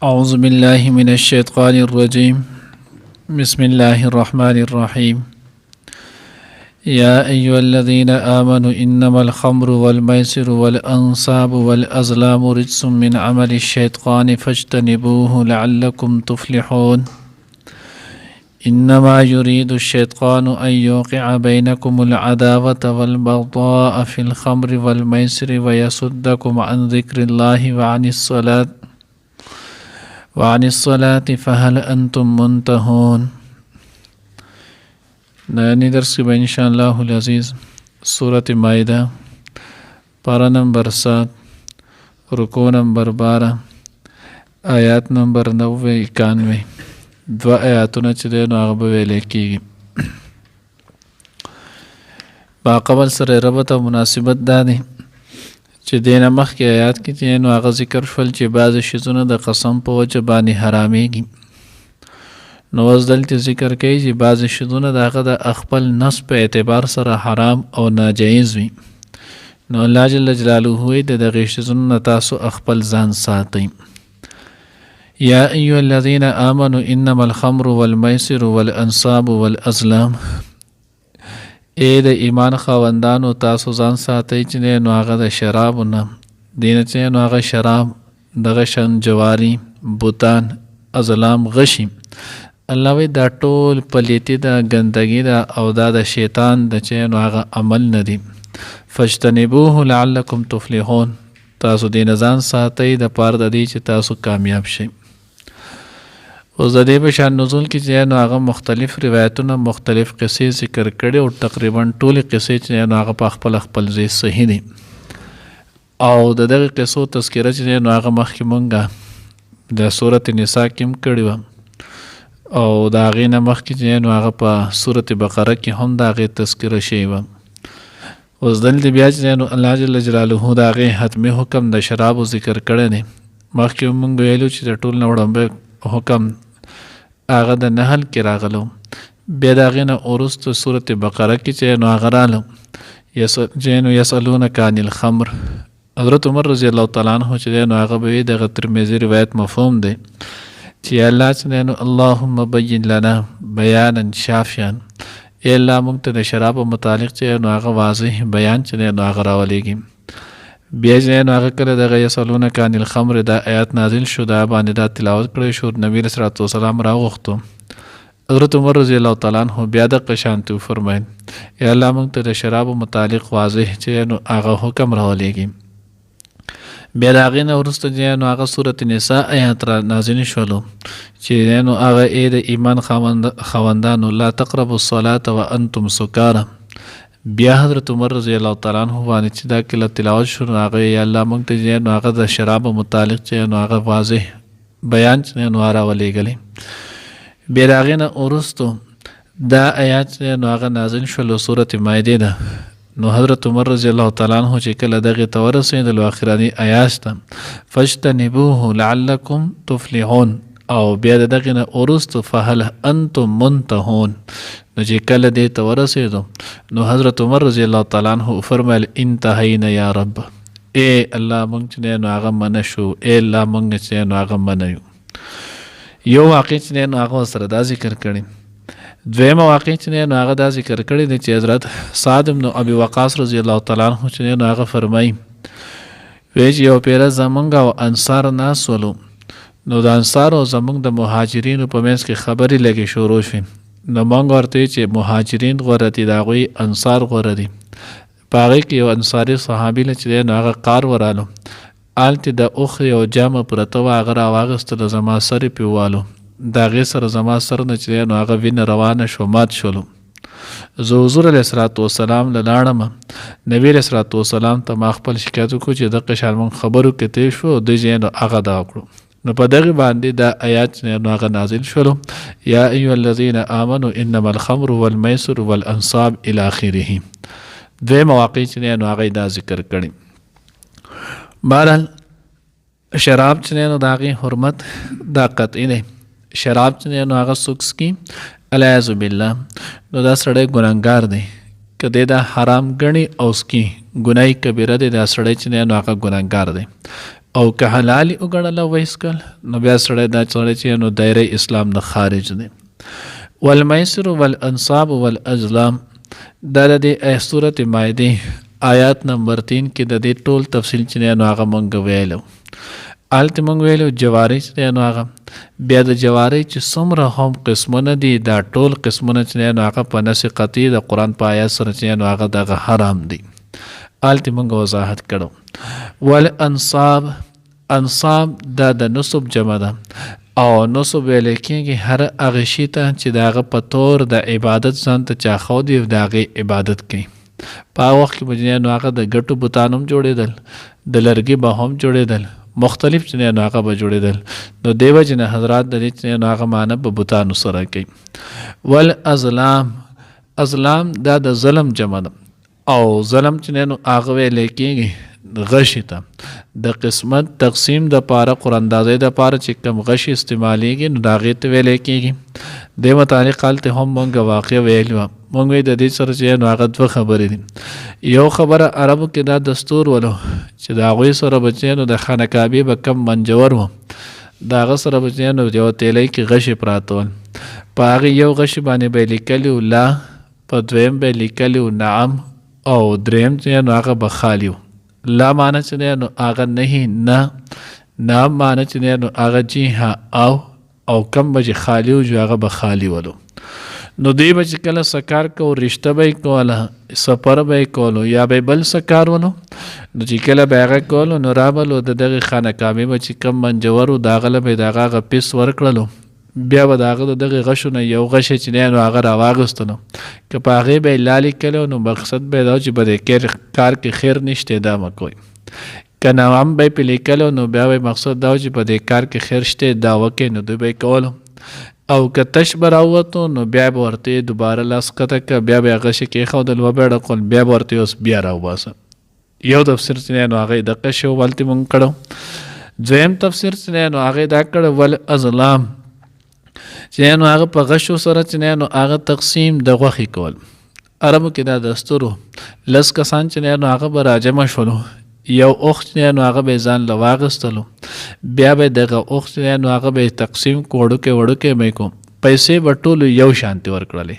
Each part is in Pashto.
أعوذ بالله من الشيطان الرجيم بسم الله الرحمن الرحيم يا أيها الذين آمنوا إنما الخمر والميسر والأنصاب والأزلام رجس من عمل الشيطان فاجتنبوه لعلكم تفلحون إنما يريد الشيطان أن يوقع بينكم العداوة والبغضاء في الخمر والميسر ويصدكم عن ذكر الله وعن الصلاة فهل أنتم منتهون. نانی درس کی ان شاء اللہ العزیز سورة مائدہ پارہ نمبر 7 رکوع نمبر 12 آیات نمبر 90-91 دو آیاتونه چې دی نو هغه به ویلی کېږي. با قبل سره ربط او مناسبت دا دی چې دې نه مخکې آیات کې چې نو هغه ذکر شول چې بعضې شیزونه د قسم په وجه باندې حرامېږي. نو اوس دلته ذکر کوي چې بعضې شیزونه د هغه د خپل نفس په اعتبار سره حرام او ناجایز وي. نو الله جل جلاله وایي د دغې شیزونو نه تاسو خپل ځان ساتئ. یا ایها الذین آمنوا انما الخمر والمیسر والانصاب والازلام، ای د ایمان خاوندانو تاسو ځان ساتئ چې نو هغه د شرابو نه دینه چې نو هغه شراب دغه شان جواری بوتان ازلام غشي. الله وی دا ټول پلیتی دا ګندګي دا او دا د شیطان د چې نو هغه عمل نه دی. فاجتنبوه لعلکم تفلحون، تاسو دې ځان ساتئ د پاره د دې چې تاسو کامیاب شئ. اوس د دې په شان نزول کې چې نو هغه مختلف روایتونه مختلف قصې ذکر کړي او تقریبا ټولې قصې چې نو هغه په خپل ځای صحیح دي او د دغه قصو تذکره چې نو هغه مخکې مونږه د سورة نساء کې هم کړې وه او د هغې نه مخکې چې نو هغه په سورة بقره کې هم د هغې تذکره شوې وه. اوس دلته بیا چې نو الله جل جلاله د هغې حتمي حکم د شرابو ذکر کړی دی. مخکې مونږ ویلو چې د ټول نه وړاندې حکم هغه د نحل کې راغلو، بیا د هغې نه وروسته سورة بقره کې چې نو هغه راغلو چې نو یسألونک عن الخمر. حضرت عمر رضی الله تعالی عنه چې نو هغه به وي دغه ترمذي روایت مفهوم دی چې الله چې نو اللهم بین لنا بیانا شافیا، ای الله موږ ته د شرابو متعلق چې نو هغه واضح بیان چې نو هغه راولېږي. بیا چې نو هغه کله دغه یسألونک عن الخمر دا آیات نازل شو، دا باندې دا تلاوت کړی شو، نبی صلی الله علیه وسلم راوغوښتو. حضرت عمر رضی الله تعالی عنه بیا دغه شانتي وفرمایل ای الله موږ ته د شرابو متعلق واضح چې نو هغه حکم راولېږي. بیا د هغې نه وروسته چې نو هغه سورة نساء آیات را نازل شولو چې نو هغه ای د ایمان خاوندانو لا تقربوا الصلاة وانتم سکارى. بیا حضرت عمر رضی الله تعالی عنه باندې چې دا کله تلاوت شو هغه یا الله موږ ته چې نو هغه د شرابو متعلق چې نو هغه واضح بیان چې نو راولېږلی. بیا د هغې نه وروستو دا آیات چې نو هغه نازل شولو سورة مائده ده. نو حضرت عمر رضی الله تعالی عنه چې کله دغې ته ورسېدلو اخرني آیات ته فاجتنبوه لعلکم تفلحون او بیا د دغې نه وروستو فهل انتم منتهون. نو چې کله دې ته ورسېدو نو حضرت عمر رضی الله تعالی عنه فرمایل انتهینا یا رب، ای الله موږ چې نو هغه منه شو، ای الله موږ چې نو هغه منه یو. یو واقع چې نو هغه سره دا ذکر کړي. دویمه واقع چې نو هغه دا ذکر کړی دی چې حضرت سعد بن ابي وقاص رضی الله تعالی عنه چې نو هغه فرمایي وی چې یو پیره زمونږ او انصار ناس ولو، نو د انصار او زمونږ د مهاجرینو په منځ کې خبرې لګې شروع شوې. نو موږ ورته چې مهاجرین غوره دي د هغوی انصار غوره دي. په هغې کې یو انصاري صحابي له چې دی نو هغه قار ورالو، هلته د اوښ یو جامه پرته وه هغه راواغېستله زما سر یې پرې والو، د هغې سره زما سر نه چې دی نو هغه وینه روانه شوه مات شولو. زه حضور علیه الصلاة وسلام له لاړم، نبي علیه الصلاة وسلام ته ما خپل شکایت وکړو چې دغه شان موږ خبرو کې تېر شو دوی چې نو هغه دغه کړو. نو په دغې باندې دا آیات نو هغه نازل شولو یا ایها الذین آمنوا انما الخمر والمیسر والانصاب الی آخره. دوی مواقع چې نو هغه دا ذکر کړي. بهرحال شراب چې نو د هغې حرمت دا قطعي دی. شراب چې نو هغه څوک څکي الیاذ بالله نو دا سړی ګناهګار دی. که دی دا حرام ګڼي او څکي ګناه کبیره دی، دا سړی چې نو هغه ګناهګار دی. او که حلالي وګڼله ویسکل نو بیا سړی دا سړی چې نو دایره اسلام نه خارج دی. والمیسر والانصاب والازلام دا د دې سورة مائده آیات نمبر 3 کې د دې ټول تفصیل چې نو هغه مونږ ویلو. هلته مونږ ویلو جواری چې نو هغه بیا د جواری چې څومره هم قسمونه دي دا ټول قسمونه چې نو هغه په نص قطعي د قرآن په آیات سره چې نو هغه دغه حرام دي. هلته مونږ وضاحت کړو. والانصاب انصاب دا د نصب جمع ده او نصب ویل کېږي هر هغه شي ته چې د هغه په طور د عبادت ځان ته چا ښودي او د هغې عبادت کوي. په هغه وخت کې به نو هغه د ګټو بوتان هم جوړېدل، د لرګي به هم جوړېدل، مختلف چې نو هغه به جوړېدل. نو دې وجې نه حضرات د دې چې نو هغه معنی په بوتانو سره کوي. والازلام ازلام دا د ظلم جمع ده او ظلم چې نو هغه ویل کېږي غشي ته د قسمت تقسیم د پاره قراندازۍ د پاره چې کوم غشي استعمالیږي نو د هغې ته ویلی کېږي. دې متعلق هلته هم مونږ واقع ویلي وه. مونږ وایي د دې سره چې نو هغه دوه خبرې دي. یو خبره عربو کې دا دستور ولو چې د هغوی سره به چې نو د خانه کعبې به کم منجور و د هغه سره به چې نو یوه تیلی کې غشي پراته ول. په هغې یو غشي باندې به یې لیکلي و لا، په دویم به یې لیکلي و نعم او دریم چې نو هغه به خالي و. لا معنی چې دی نو هغه نه نه، نعم معنی چې دی نو هغه جی ها او کم به چې خالي و جو هغه به خالي ولو. نو دوی به چې کله سکار کو رشته به یې کوله، سفر به یې کولو یا به بل سکار ولو نو چې کله به هغه کولو نو رابلو د دغې خانه کعبې به چې کم منجور و د هغه له به یې د هغه پیس ورکړلو. بیا به د هغه د دغې غشو نه یو غشی چې دی نو هغه راواغستلو. که په هغې به یې لالې کلی نو مقصد به یې دا چې په دې کار کې خیر نشته دا مه کوئ. که نوم به یې پې لیکلو نو بیا به یې مقصد دا چې په دې کار کې خیر شته دا وکړئ نو دوی به یې کولو. او که تش به راووتو نو بیا به ورته دوباره لاس کته که بیا به یې غشي کېښودل وبېړقل بیا به ورته اوس بیا راوباسه. یو تفسیر چې دی نو هغه یې دقه شی ولتې مونږ کړو. دویم تفسیر چې دی نو هغه یې دا کړی والازلام چې نو هغه په غشو سره چې نو هغه تقسیم د غوښې کول. عربو کې دا دستور و 10 کسان چې نو هغه به راجمع شولو، یو اوښ چې نو هغه به یې ځان له واغستلو، بیا به دغه اوښ چې نو هغه به یې تقسیم کو وړوکی وړوکی به یې کو، پیسې به ټولو یو شانتې ورکړلې.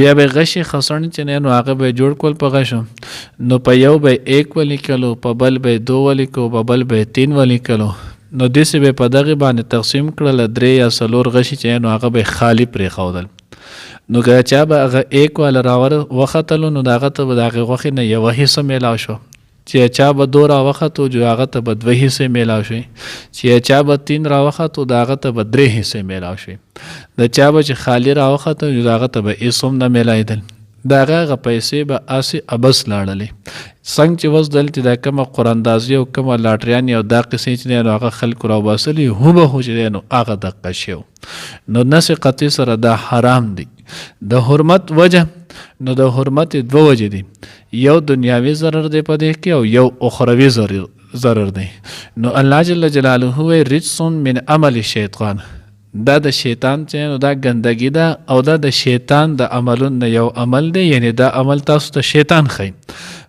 بیا به غشي خسن چې نو هغه به جوړ کول په غشو نو په یو به 1 ولیکلو، په بل به 2 ولیکو، په بل به 3 ولیکلو. نو داسې به په دغې باندې تقسیم کړله 3 یا 4 غشي چې نو هغه به خالی پرېښودل. نو که چا به هغه 1 والا راوختلو نو د هغه ته به د هغې غوښې نه یوه حصه میلاو شو، چې چا به 2 راوختو جو هغه ته به 2 حصې میلاو شوې، چې چا به 3 راوختو د هغه ته به 3 حصې میلاو شوې، د چا به چې خالی راوختو جو د هغه ته به هېڅ هم نه میلایدل. د هغه پیسې به هسې ابس لاړلې. څنګه چې اوس دلته دا کومه قراندازي او کومه لاټریانې او دا قصې چې دی نو هغه خلکو راوباسلي هوبهو چې دی نو هغه دقه شی و. نو نص قطعي سره دا حرام دی. د حرمت وجه نو د حرمت 2 وجې دي، یو دنیاوي ضرر دی په دې کې او یو اخروي ضرر دی. نو الله جل جلاله وایي رجس من عمل شیطان، دا د شیطان چې نو دا ګندګي ده او دا د شیطان د عملونو یو عمل دی، یعنی دا عمل تاسو ته شیطان ښیي.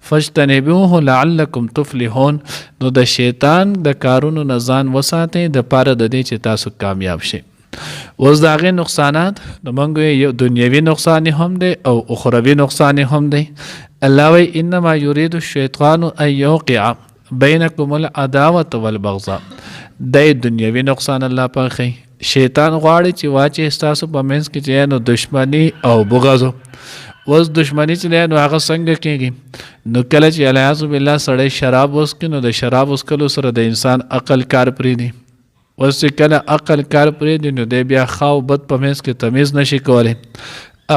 فاجتنبوه لعلکم تفلحون، نو د شیطان د کارونو نه ځان وساتئ د پاره د دې چې تاسو کامیاب شئ. اوس د هغې نقصانات نو موږ یو دنیوي نقصان هم دی او اخروي نقصان هم دی. الله وایي انما یرید الشیطان ان یوقع بینکم العداوة والبغضاء، دی دنیوي نقصان الله پاک ښیي. شیطان غواړي چې واچي ستاسو په منځ کې چې نو دشمني او بغض. اوس دشمني چې دی نو هغه څنګه کېږي؟ نو کله چې الیاذ بالله سړی شراب وڅکي نو د شراب وڅکلو سره د انسان عقل کار پرېږدي. اوس چې کله عقل کار پرېږدي نو دی بیا ښه او بد په منځ کې تمیز نشي کولی،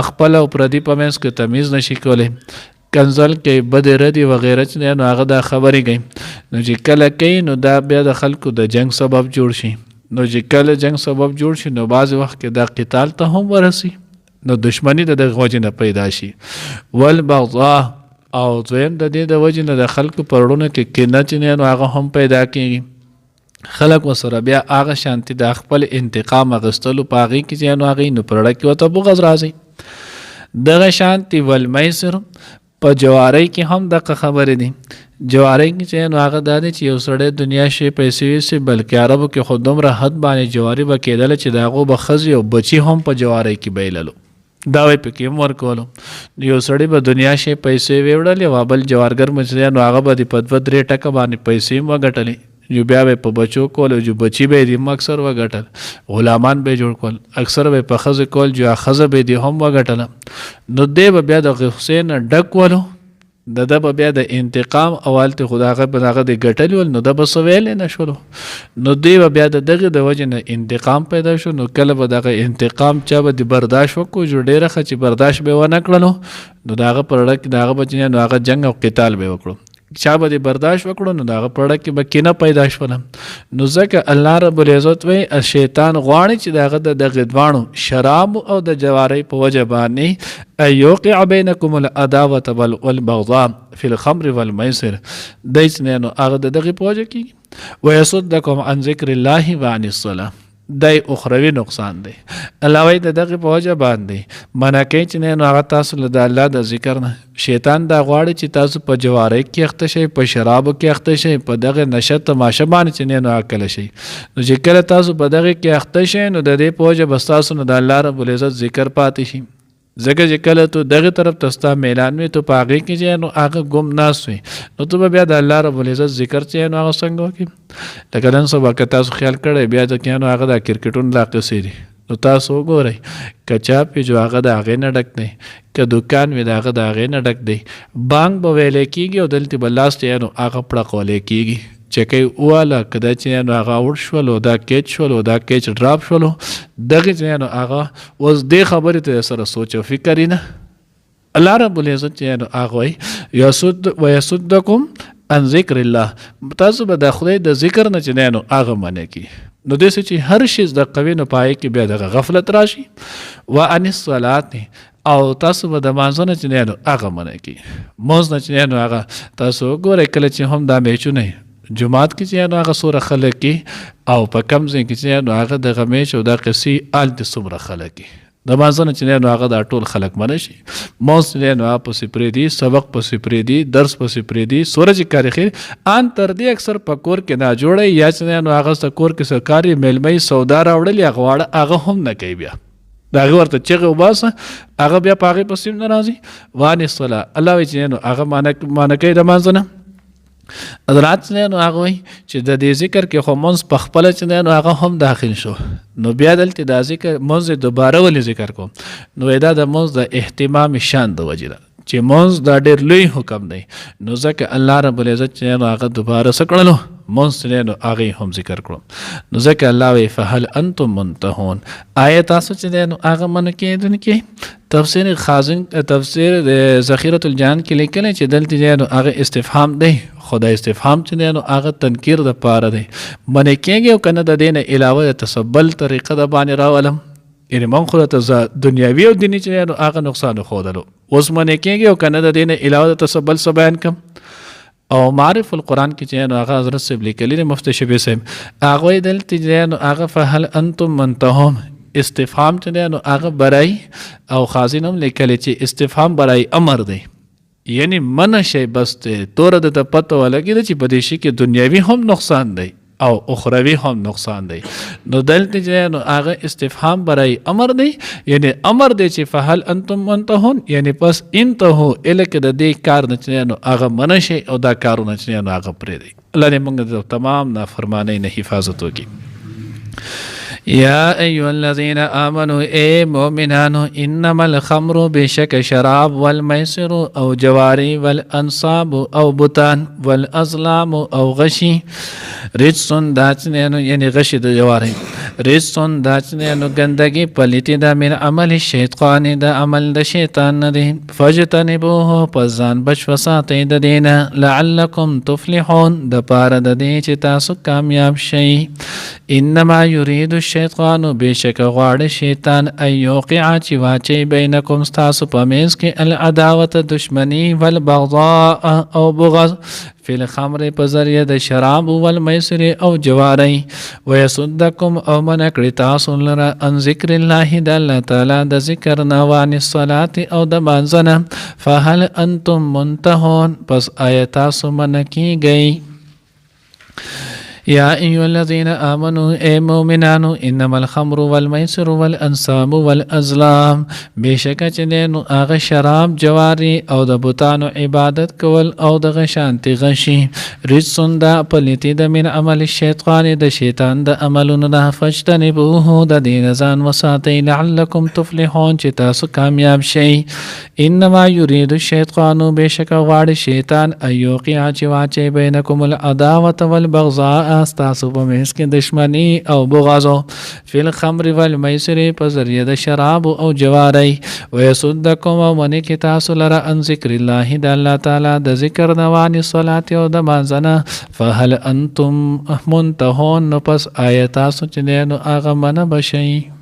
خپل او پردي په منځ کې تمیز نشي کولی، کنزل کوي، بدې ردې وغیره چې دی نو هغه دا خبرې کوي. نو چې کله کوي نو دا بیا د خلکو د جنگ سبب جوړ شي. نو چې کله جنگ سبب جوړ شي نو بعضې وخت کې دا قتال ته هم ورسي، نو دشمنی د دغه وجې نه پیدا شي. والبغضاء او دویم د دې د وجې نه د خلکو په زړونو کې کینه چې نو هغه هم پیدا کېږي. خلک ورسره بیا هغه شانتي د خپل انتقام اخیستلو په هغې کې چې نو هغې نو په زړه کې ورته بغض راځي. دغه شانتي والمیسر په جواری کې هم دغه خبرې دي. جواری کې چې نو هغه دا دی چې یو سړی دنیا شي پیسې ویسي، بلکې عربو کې خو دومره حد باندې جواری به کېدله چې د هغو به ښځې او بچي هم په جواری کې بیللو، دا وی پکې هم ورکولو. یو سړی به دنیا شي پیسې ویوړلې او بل جوارګر مچیا نو هغه به د په 2-3 ټکه باندې پیسې هم وګټلې، جو بیا به په بچو کول او جو بچي به یې هم اکثر وګټل، غلامان به جوړ کول، اکثر به په ښځې کول جو ښځه به یې هم وګټله. نو دی به بیا د غصې نه ډک ولو، د ده به بیا د انتقام اولته خو د هغه د ګټلي ول، نو ده به څه ویلی نه شولو. نو دوی به بیا د دغې د وجې نه انتقام پیدا شو. نو کله به دغه انتقام چا به د برداشت وکړو، جو ډېره ښه چې برداشت به یې ونه کړلو نو د هغه په اړه کې د هغه به نو هغه جنګ او قتال به یې وکړو. چا به د برداشت وکړو نو د هغه په اړه کې به کینه پیدا شوله. نو ځکه الله رب العزت وایي شیطان غواړي چې د هغه د دغې دواړو شراب او د جوارۍ په وجه باندې ان یوقع بینکم العداوة والبغضاء فی الخمر والمیسر، دی چې نو هغه د دغې په وجه کېږي. ویصدکم عن ذکر الله وعن الصلاة، دی اخروي نقصان دی. الله وایي د دغې په وجه باندې منع کوي چې نو هغه تاسو له د الله د ذکر نه. شیطان دا غواړي چې تاسو په جوارۍ کې اخته شئ، په شرابو کې اخته شئ، په دغې نشه تماشه باندې چې نو عقل شئ. نو چې کله تاسو په دغې کې اخته شئ نو د دې په وجه بس تاسو نو د الله رب العزت ذکر پاتې شي. ځکه چې کله تو دغې طرف ته ستا میلان وي، تو په هغې کې چې نو هغه ګم ناست وي، نو تو به بیا د الله رب العزت ذکر چې نو هغه څنګه وکړي. لکه نن سبا که تاسو خیال کړی بیا د کې نو هغه د کرکټونو دا قصې دي، نو تاسو وګورئ که چاپ وي جو هغه د هغې نه ډک دی، که دوکان وي د هغه د هغې نه ډک دی، بانک به ویلی کېږي او دلته به لاس چې نو هغه پړقولی کېږي. چکی واله که دا چې نو هغه اوټ شول او دا کیچ شول او دا کیچ ډراپ شولو، دغې چې نو هغه اوس دې خبرې ته سره سوچ او فکر نه. الله رب العزت چې نو هغه وایي ویصدکم عن ذکر الله، تاسو به د خدای د ذکر نه چې نو هغه منع کړي. نو داسې چې هر شی د قوي نه پای کې بیا دغه غفلت راشي. وعن الصلاة، او تاسو به د مانځه نه چې نو هغه منع کړي. مونځ نه چې نو هغه تاسو وګورئ کله چې هم دا میچونه جماعت کې چې نو هغه څومره خلک کې او په کم ځای کې چې نو هغه دغه میچ او دا قصې هلته څومره خلک کې د مانځه نه چې نو هغه دا ټول خلک منع شي. مونځ چې نو هغه پسې پرېږدي، سبق پسې پرېږدي، درس پسې پرېږدي، سوره چې کاري خیر ان تر دې اکثر په کور کې نه جوړی، یا چې نو هغه ستا کور کې سرکاري میلمۍ سودا راوړلې هغه واړه هغه هم نه کوي. بیا د هغې ورته چغې وباسه، هغه بیا په هغې پسې نه راځي. وعن الصلاة، الله وایي چې نو هغه منع کوي د مانځه نه. حضرات چې نو هغه وایي چې د دې ذکر کې خو مونځ په خپله چې نو هغه هم داخل شو. نو بیا دلته دا ذکر مونځ دوباره ولې ذکر کوم؟ نو دا د مونځ د اهتمام شان د وجې ده چې مونځ دا ډېر لوی حکم دی. نو ځکه الله رب العزت چې نو هغه دوباره څه کړلو؟ مونځ چې نو هغې هم ذکر کړو. نو ځکه الله وایي فهل انتم منتهون، آیا تاسو چې نو هغه منع کېدونکي؟ تفسیر خازن تفسیر د ذخیرة الجان کې لیکلی چې دلته نو هغه استفهام دی، خو د استفهام چې نو هغه تنکیر د پاره دی. منع کېږي او که نه د دې نه علاوه د تسبل طریقه د باندې راولم، یعنې من خو ته دنیاوي او دیني چې نو هغه نقصان وښودلو، اوس منع کېږي او که نه د دې نه علاوه د تسبل څه بیان کړم. او معرف القرآن کې چې نو هغه حضرت صاحب لیکلی دی، مفتی شفیع صاحب، هغه وایي دلته چې نو هغه فهل انتم منتهون استفهام چې نو هغه برای او خازن هم لیکلی چې استفهام برای امر دی، یعنی منع شی بس دی. توره د ته پته ولګېده چې په دې شي کې دنیاوي هم نقصان دی او اخروی هم نقصان دی. نو دلته چې نو هغه استفهام برای امر دی، یعنی امر دی چې فهل انتم منتهون، یعنی پس انتهو الکه د دې کار نه چې نو هغه منع شي او دا کارونه چې نو هغه پرېږدي. الله دې موږ د تمام نافرمانۍ نه حفاظت وکړي. یا ایها الذین آمنوا، اے مؤمنانو، انما الخمر، بشک شراب، والمیسر او جواری، والانصاب او بتان، والازلام او غشی، رجسن داچنینو یعنی غشی د جواری، رجسن داچنینو گندگی پلیتی دا من عمل شیطانی دا عمل د شیطان ندی، فجتنبوه پزان بچ وساتی د دینا، لعلکم تفلحون د پار د دی چې تاسو کامیاب شئی. انما یرید الشیطان، بشک غواړي شیطان، ان یوقع چې واچي بینکم ستاسو په منځ کې العداوت دشمنی، والبغضاء او بغض، فی الخمر په ذریعه د شراب، والمیسر او جواری، ویصدکم او من کړی تاسو لره ان ذکر الله د الله تعالی د ذکر نه وان الصلاه او د مانځنه فهل انتم منتهون پس آیا تاسو من کیږئ یا ایها الذین آمنوا ای مؤمنانو انما الخمر والمیسر والانصاب والازلام بشک چې نو هغه شراب جواری او د بوتانو عبادت کول او د غشانتی غشي رجسون دا پلیتی د من عمل الشیطان د شیطان د عملونو نه فجتنبوه د دین ځان وساتئ لعلکم تفلحون چې تاسو کامیاب شئ انما یرید الشیطان بشک غواړي شیطان ایوقع چې واچي بینکم العداوه والبغضاء استاسو په منځ کې دشمنی او بغض فی الخمر والمیسر په ذریعه د شراب او جواری ويصدکم من کی تاسو لره ان ذکر الله د الله تعالی د ذکر نوانی صلات او د مانځنه فهل انتم منتهون پس آیات تاسو چې نو هغه من بشئ